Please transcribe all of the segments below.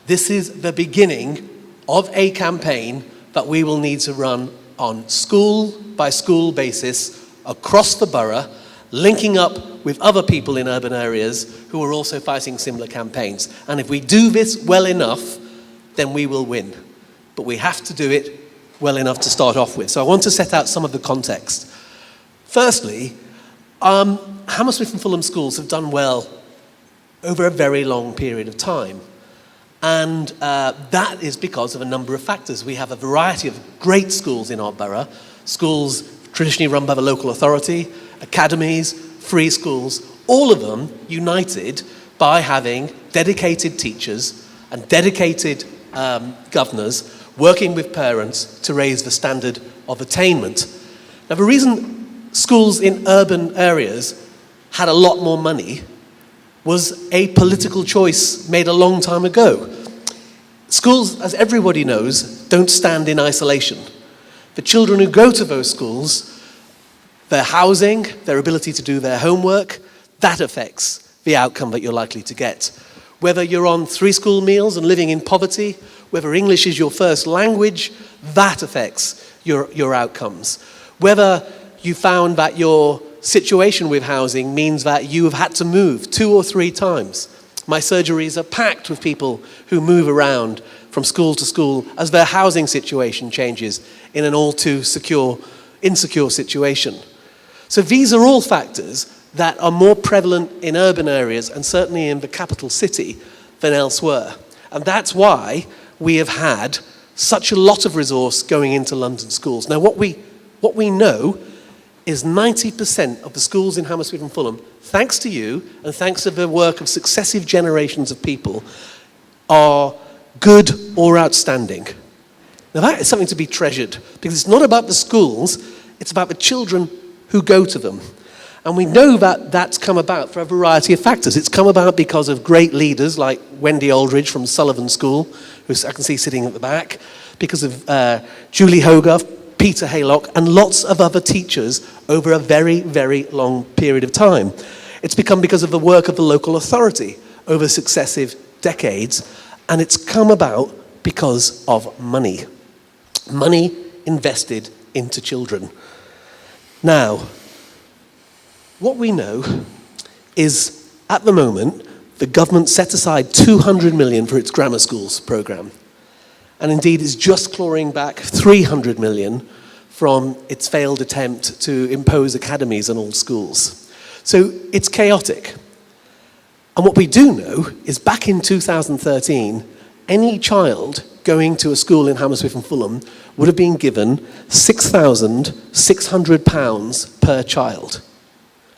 This is the beginning of a campaign that we will need to run on school-by-school basis across the borough, linking up with other people in urban areas who are also fighting similar campaigns. And if we do this well enough, then we will win. But we have to do it well enough to start off with. So I want to set out some of the context. Firstly, Hammersmith and Fulham schools have done well over a very long period of time. And that is because of a number of factors. We have a variety of great schools in our borough, schools traditionally run by the local authority, academies, free schools, all of them united by having dedicated teachers and dedicated governors working with parents to raise the standard of attainment. Now, the reason schools in urban areas had a lot more money was a political choice made a long time ago. Schools, as everybody knows, don't stand in isolation. The children who go to those schools, their housing, their ability to do their homework, that affects the outcome that you're likely to get. Whether you're on 3 school meals and living in poverty, whether English is your first language, that affects your outcomes. Whether you found that your situation with housing means that you have had to move 2 or 3 times. My surgeries are packed with people who move around from school to school as their housing situation changes in an all too insecure situation. So these are all factors that are more prevalent in urban areas and certainly in the capital city than elsewhere. And that's why we have had such a lot of resource going into London schools. Now what we know is 90% of the schools in Hammersmith and Fulham, thanks to you and thanks to the work of successive generations of people, are good or outstanding. Now that is something to be treasured, because it's not about the schools, it's about the children who go to them. And we know that that's come about for a variety of factors. It's come about because of great leaders like Wendy Aldridge from Sullivan School, who I can see sitting at the back, because of Julie Hogarth, Peter Haylock, and lots of other teachers over a very, very long period of time. It's become because of the work of the local authority over successive decades, and it's come about because of money. Money invested into children. Now, what we know is, at the moment, the government set aside 200 million for its grammar schools programme. And indeed is just clawing back 300 million from its failed attempt to impose academies on all schools. So it's chaotic. And what we do know is back in 2013, any child going to a school in Hammersmith and Fulham would have been given £6,600 per child.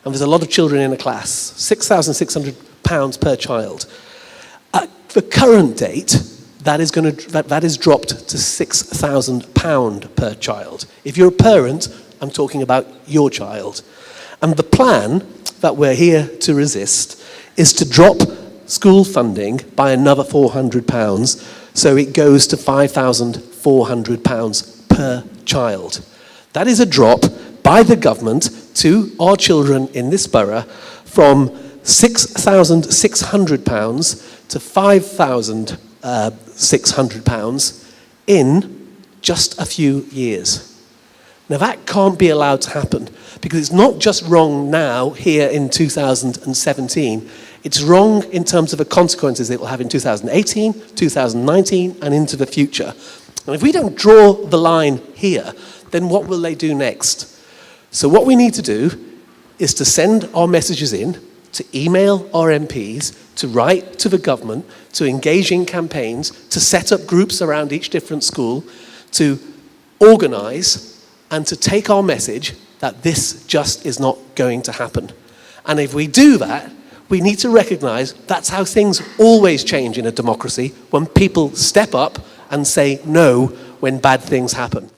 And there's a lot of children in a class, £6,600 per child. At the current date, that is dropped to £6,000 per child. If you're a parent, I'm talking about your child. And the plan that we're here to resist is to drop school funding by another £400, so it goes to £5,400 per child. That is a drop by the government to our children in this borough from £6,600 to £5,600 in just a few years. Now that can't be allowed to happen, because it's not just wrong now, here in 2017, it's wrong in terms of the consequences it will have in 2018, 2019, and into the future. And if we don't draw the line here, then what will they do next? So what we need to do is to send our messages in, to email our MPs, to write to the government, to engage in campaigns, to set up groups around each different school, to organise and to take our message that this just is not going to happen. And if we do that, we need to recognise that's how things always change in a democracy, when people step up and say no when bad things happen.